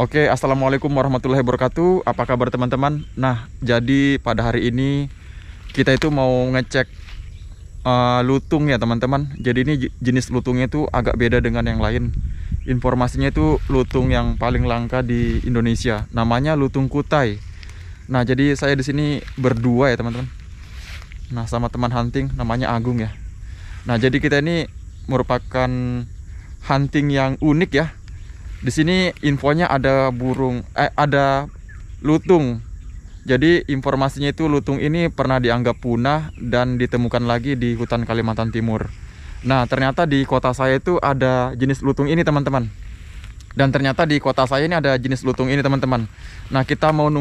Oke, assalamualaikum warahmatullahi wabarakatuh. Apa kabar teman-teman? Nah, jadi pada hari ini kita itu mau ngecek lutung ya teman-teman. Jadi ini jenis lutungnya itu agak beda dengan yang lain. Informasinya itu lutung yang paling langka di Indonesia. Namanya lutung kutai. Nah, jadi saya di sini berdua ya teman-teman. Nah, sama teman hunting namanya Agung ya. Nah, jadi kita ini merupakan hunting yang unik ya. Di sini infonya ada ada lutung. Jadi informasinya itu lutung ini pernah dianggap punah dan ditemukan lagi di hutan Kalimantan Timur. Nah, ternyata di kota saya itu ada jenis lutung ini teman-teman. Dan ternyata di kota saya ini ada jenis lutung ini teman-teman. Nah, kita mau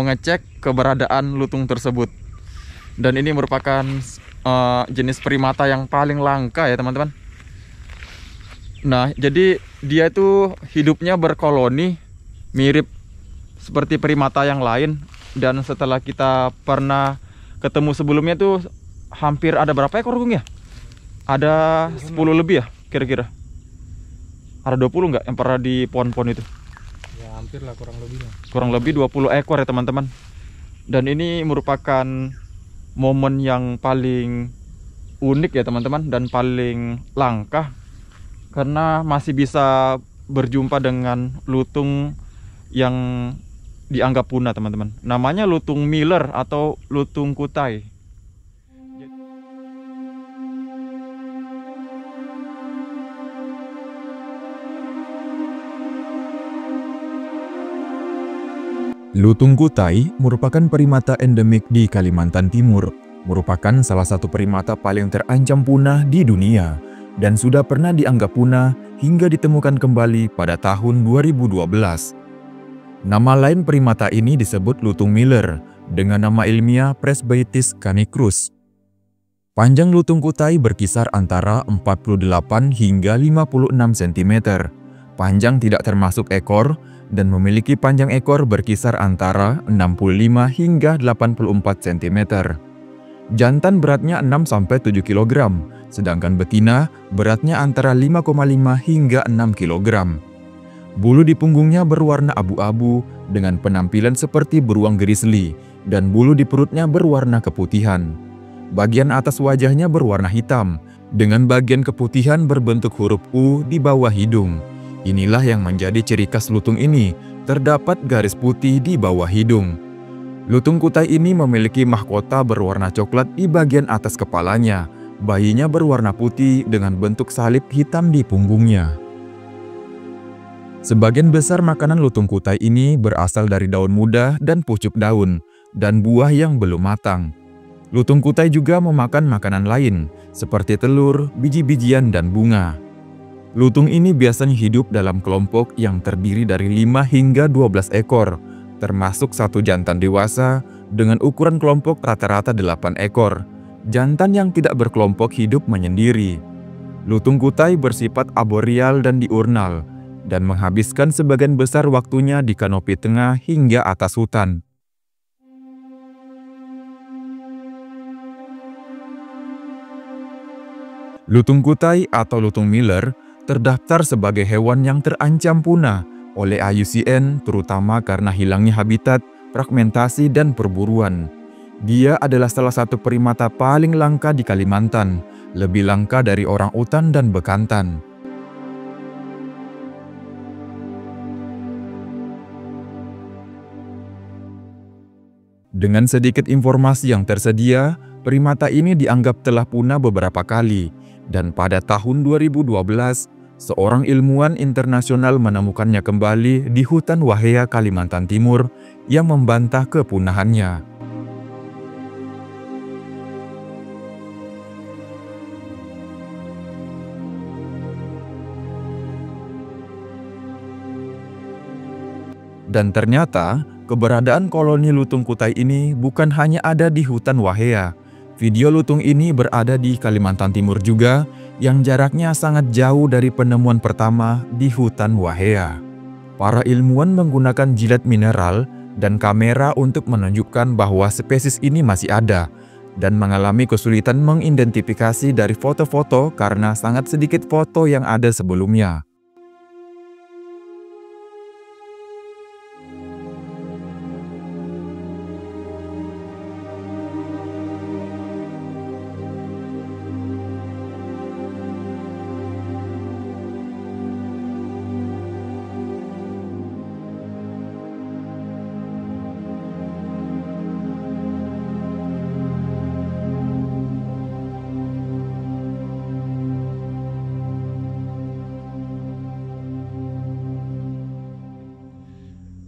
ngecek keberadaan lutung tersebut. Dan ini merupakan jenis primata yang paling langka ya teman-teman. Nah, jadi dia itu hidupnya berkoloni, mirip seperti primata yang lain. Dan setelah kita pernah ketemu sebelumnya tuh hampir ada berapa ekor Gung ya? Ada 10 lebih ya kira-kira. Ada 20 nggak yang pernah di pohon-pohon itu? Ya hampir lah, kurang lebih lah. Kurang lebih 20 ekor ya teman-teman. Dan ini merupakan momen yang paling unik ya teman-teman, dan paling langka. Karena masih bisa berjumpa dengan lutung yang dianggap punah teman-teman. Namanya lutung Miller atau lutung kutai. Lutung kutai merupakan primata endemik di Kalimantan Timur, merupakan salah satu primata paling terancam punah di dunia, dan sudah pernah dianggap punah hingga ditemukan kembali pada tahun 2012. Nama lain primata ini disebut lutung Miller dengan nama ilmiah Presbytis canicrus. Panjang lutung kutai berkisar antara 48 hingga 56 cm. Panjang tidak termasuk ekor dan memiliki panjang ekor berkisar antara 65 hingga 84 cm. Jantan beratnya 6-7 kg, sedangkan betina beratnya antara 5,5 hingga 6 kg. Bulu di punggungnya berwarna abu-abu dengan penampilan seperti beruang grizzly, dan bulu di perutnya berwarna keputihan. Bagian atas wajahnya berwarna hitam, dengan bagian keputihan berbentuk huruf U di bawah hidung. Inilah yang menjadi ciri khas lutung ini, terdapat garis putih di bawah hidung. Lutung kutai ini memiliki mahkota berwarna coklat di bagian atas kepalanya. Bayinya berwarna putih dengan bentuk salib hitam di punggungnya. Sebagian besar makanan lutung kutai ini berasal dari daun muda dan pucuk daun, dan buah yang belum matang. Lutung kutai juga memakan makanan lain, seperti telur, biji-bijian, dan bunga. Lutung ini biasanya hidup dalam kelompok yang terdiri dari 5 hingga 12 ekor, termasuk satu jantan dewasa dengan ukuran kelompok rata-rata 8 ekor. Jantan yang tidak berkelompok hidup menyendiri. Lutung kutai bersifat arboreal dan diurnal, dan menghabiskan sebagian besar waktunya di kanopi tengah hingga atas hutan. Lutung kutai atau lutung Miller terdaftar sebagai hewan yang terancam punah oleh IUCN, terutama karena hilangnya habitat, fragmentasi, dan perburuan. Dia adalah salah satu primata paling langka di Kalimantan, lebih langka dari orangutan dan bekantan. Dengan sedikit informasi yang tersedia, primata ini dianggap telah punah beberapa kali, dan pada tahun 2012, seorang ilmuwan internasional menemukannya kembali di hutan Wahea, Kalimantan Timur, yang membantah kepunahannya. Dan ternyata, keberadaan koloni lutung kutai ini bukan hanya ada di hutan Wahea. Video lutung ini berada di Kalimantan Timur juga, yang jaraknya sangat jauh dari penemuan pertama di hutan Wahea. Para ilmuwan menggunakan jilat mineral dan kamera untuk menunjukkan bahwa spesies ini masih ada, dan mengalami kesulitan mengidentifikasi dari foto-foto karena sangat sedikit foto yang ada sebelumnya.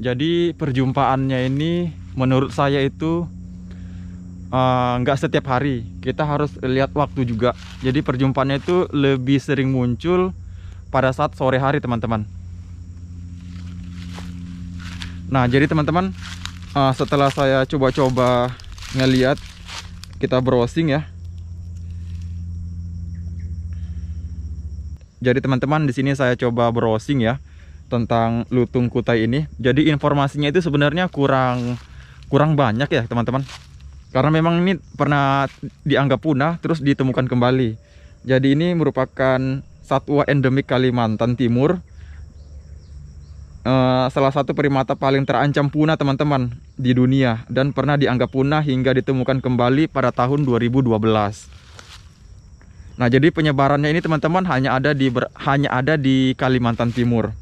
Jadi perjumpaannya ini menurut saya itu nggak setiap hari. Kita harus lihat waktu juga. Jadi perjumpaannya itu lebih sering muncul pada saat sore hari, teman-teman. Nah, jadi teman-teman, setelah saya coba-coba ngeliat, kita browsing ya. Jadi teman-teman, di sini saya coba browsing ya tentang lutung kutai ini. Jadi informasinya itu sebenarnya kurang banyak ya, teman-teman. Karena memang ini pernah dianggap punah terus ditemukan kembali. Jadi ini merupakan satwa endemik Kalimantan Timur. Salah satu primata paling terancam punah, teman-teman, di dunia, dan pernah dianggap punah hingga ditemukan kembali pada tahun 2012. Nah, jadi penyebarannya ini, teman-teman, hanya ada di Kalimantan Timur.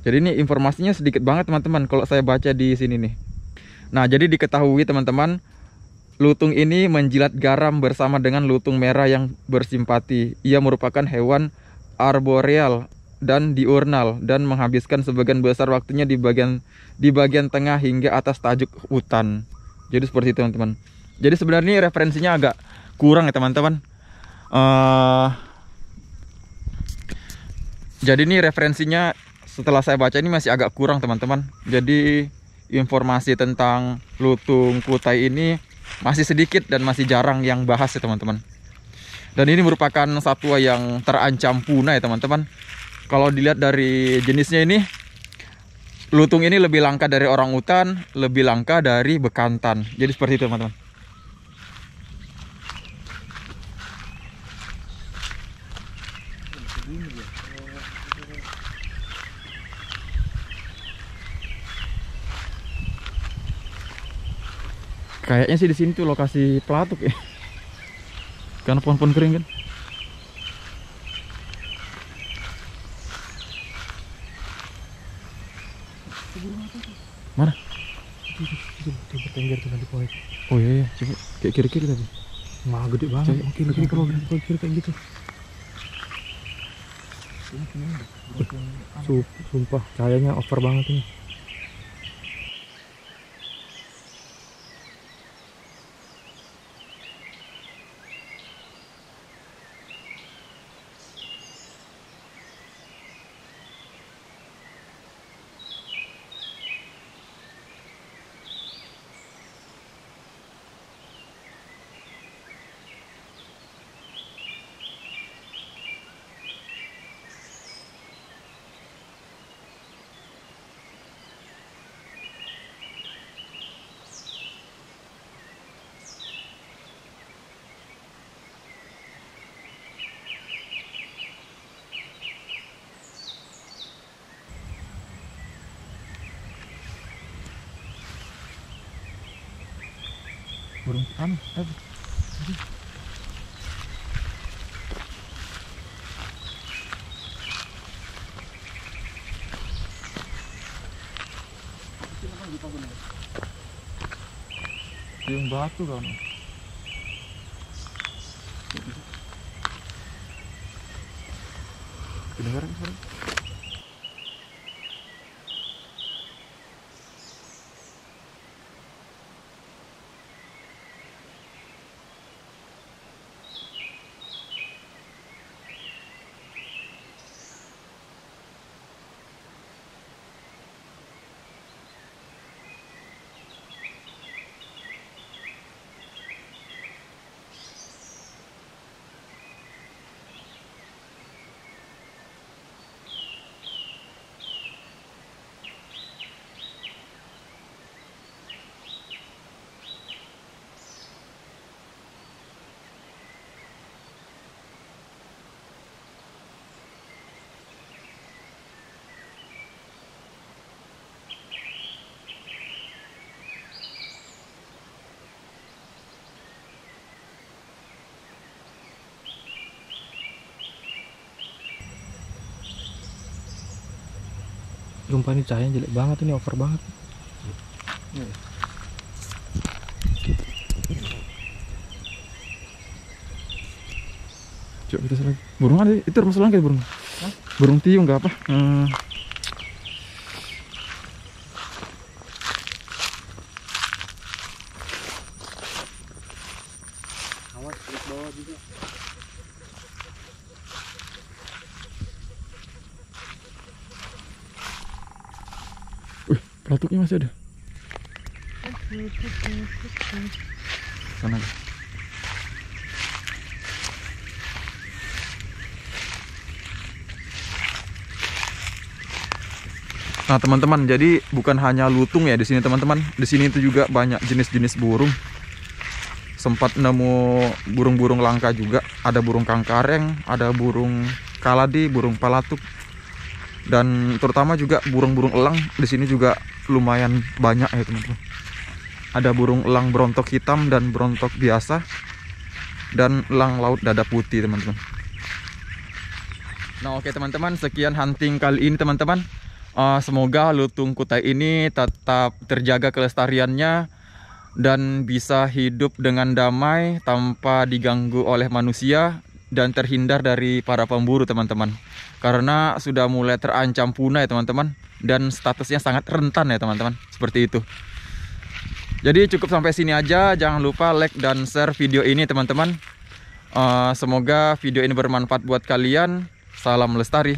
Jadi ini informasinya sedikit banget, teman-teman, kalau saya baca di sini nih. Nah, jadi diketahui, teman-teman, lutung ini menjilat garam bersama dengan lutung merah yang bersimpati. Ia merupakan hewan arboreal dan diurnal dan menghabiskan sebagian besar waktunya di bagian tengah hingga atas tajuk hutan. Jadi seperti itu, teman-teman. Jadi sebenarnya referensinya agak kurang ya, teman-teman. Jadi ini referensinya setelah saya baca ini masih agak kurang, teman-teman. Jadi informasi tentang lutung kutai ini masih sedikit dan masih jarang yang bahas ya, teman-teman. Dan ini merupakan satwa yang terancam punah ya, teman-teman. Kalau dilihat dari jenisnya ini, lutung ini lebih langka dari orangutan, lebih langka dari bekantan. Jadi seperti itu, teman-teman. Kayaknya sih di sini tuh lokasi pelatuk ya. Karena pohon-pohon kering kan. Mana? Coba tengger tuh di pohon. Oh iya, coba kayak kiri-kiri tadi. Mah gede banget. Kiri kalau kiri kayak gitu. Sumpah, cahayanya over banget ini. Burung yang batu kan. Kedengaran suara? Sumpah ini cahayanya jelek banget, ini over banget. Coba kita lagi. Burung ada itu, termasuk langka burung. Hah? Burung tiung nggak apa? Awas di bawah juga. Wih, pelatuknya masih ada. Sana. Nah teman-teman, jadi bukan hanya lutung ya di sini teman-teman. Di sini itu juga banyak jenis-jenis burung. Sempat nemu burung-burung langka juga. Ada burung kangkareng, ada burung kaladi, burung palatuk, dan terutama juga burung-burung elang. Di sini juga lumayan banyak ya teman-teman. Ada burung elang berontok hitam dan berontok biasa, dan elang laut dada putih teman-teman. Nah oke teman-teman, sekian hunting kali ini teman-teman. Semoga lutung kutai ini tetap terjaga kelestariannya dan bisa hidup dengan damai tanpa diganggu oleh manusia dan terhindar dari para pemburu teman-teman. Karena sudah mulai terancam punah ya teman-teman, dan statusnya sangat rentan ya teman-teman. Seperti itu. Jadi cukup sampai sini aja. Jangan lupa like dan share video ini teman-teman. Semoga video ini bermanfaat buat kalian. Salam lestari.